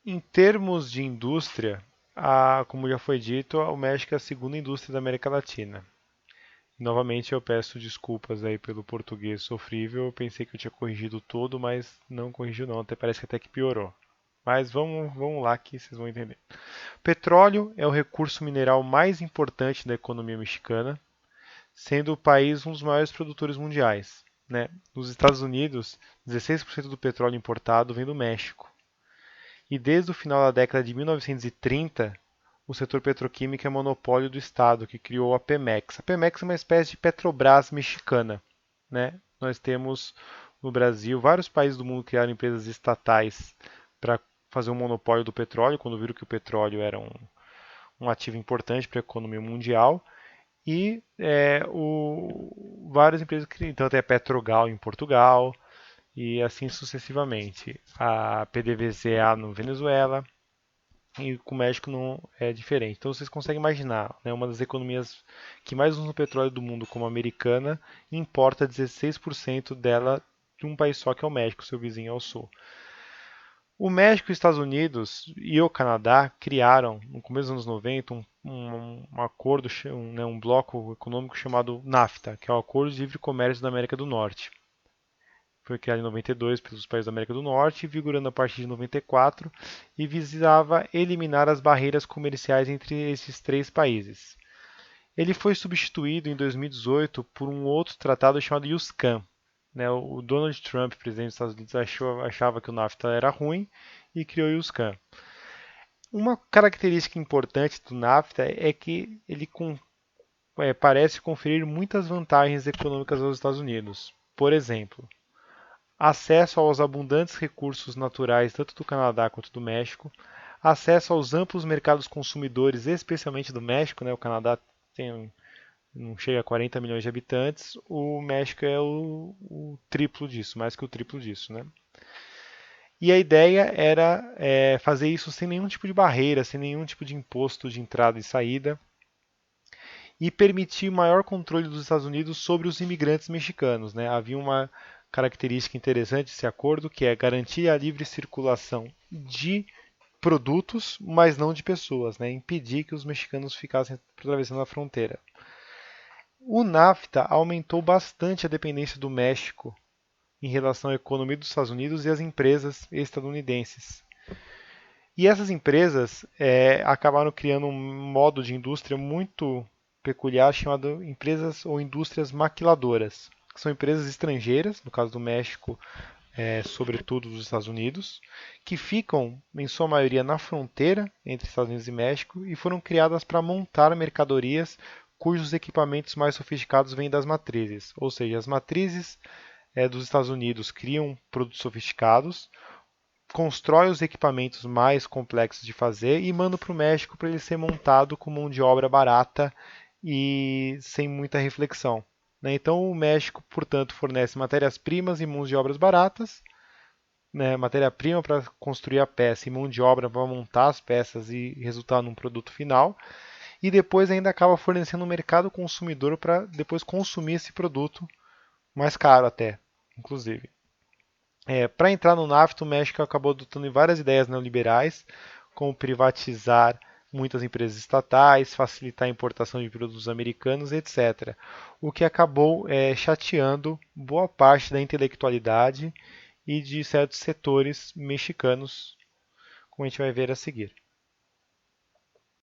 Em termos de indústria, como já foi dito, o México é a segunda indústria da América Latina. Novamente eu peço desculpas aí pelo português sofrível. Eu pensei que eu tinha corrigido todo, mas não corrigiu não. Até parece que até que piorou. Mas vamos lá que vocês vão entender. Petróleo é o recurso mineral mais importante da economia mexicana, sendo o país um dos maiores produtores mundiais, né? Nos Estados Unidos, 16% do petróleo importado vem do México. E desde o final da década de 1930, o setor petroquímico é monopólio do Estado, que criou a Pemex. A Pemex é uma espécie de Petrobras mexicana, né? Nós temos no Brasil, vários países do mundo criaram empresas estatais para fazer um monopólio do petróleo, quando viram que o petróleo era um ativo importante para a economia mundial. E várias empresas criam. Então tem a Petrogal em Portugal, e assim sucessivamente. A PDVSA no Venezuela, e com o México não é diferente. Então vocês conseguem imaginar, né, uma das economias que mais usa o petróleo do mundo, como a americana, importa 16% dela de um país só, que é o México, seu vizinho ao sul. O México, os Estados Unidos e o Canadá criaram, no começo dos anos 90, um acordo, né, um bloco econômico chamado NAFTA, que é o Acordo de Livre Comércio da América do Norte. Foi criado em 92 pelos países da América do Norte, vigorando a partir de 94, e visava eliminar as barreiras comerciais entre esses três países. Ele foi substituído em 2018 por um outro tratado chamado USCAN. Né? O Donald Trump, presidente dos Estados Unidos, achava que o NAFTA era ruim e criou o USCAN. Uma característica importante do NAFTA é que ele parece conferir muitas vantagens econômicas aos Estados Unidos. Por exemplo, acesso aos abundantes recursos naturais tanto do Canadá quanto do México, acesso aos amplos mercados consumidores, especialmente do México, né? O Canadá não chega a 40 milhões de habitantes, o México é o triplo disso, mais que o triplo disso, né? E a ideia era fazer isso sem nenhum tipo de barreira, sem nenhum tipo de imposto de entrada e saída, e permitir maior controle dos Estados Unidos sobre os imigrantes mexicanos. Né? Havia uma característica interessante desse acordo, que é garantir a livre circulação de produtos, mas não de pessoas, né? Impedir que os mexicanos ficassem atravessando a fronteira. O NAFTA aumentou bastante a dependência do México em relação à economia dos Estados Unidos e às empresas estadunidenses. E essas empresas acabaram criando um modo de indústria muito peculiar chamado empresas ou indústrias maquiladoras, que são empresas estrangeiras, no caso do México, sobretudo dos Estados Unidos, que ficam, em sua maioria, na fronteira entre Estados Unidos e México e foram criadas para montar mercadorias cujos equipamentos mais sofisticados vêm das matrizes. Ou seja, as matrizes dos Estados Unidos criam produtos sofisticados, constrói os equipamentos mais complexos de fazer e manda para o México para ele ser montado com mão de obra barata e sem muita reflexão. Né? Então o México, portanto, fornece matérias-primas e mãos de obras baratas, né? Matéria-prima para construir a peça e mão de obra para montar as peças e resultar num produto final. E depois ainda acaba fornecendo um mercado consumidor para depois consumir esse produto mais caro até, inclusive. Para entrar no NAFTA, o México acabou adotando várias ideias neoliberais, como privatizar muitas empresas estatais, facilitar a importação de produtos americanos, etc. O que acabou chateando boa parte da intelectualidade e de certos setores mexicanos, como a gente vai ver a seguir.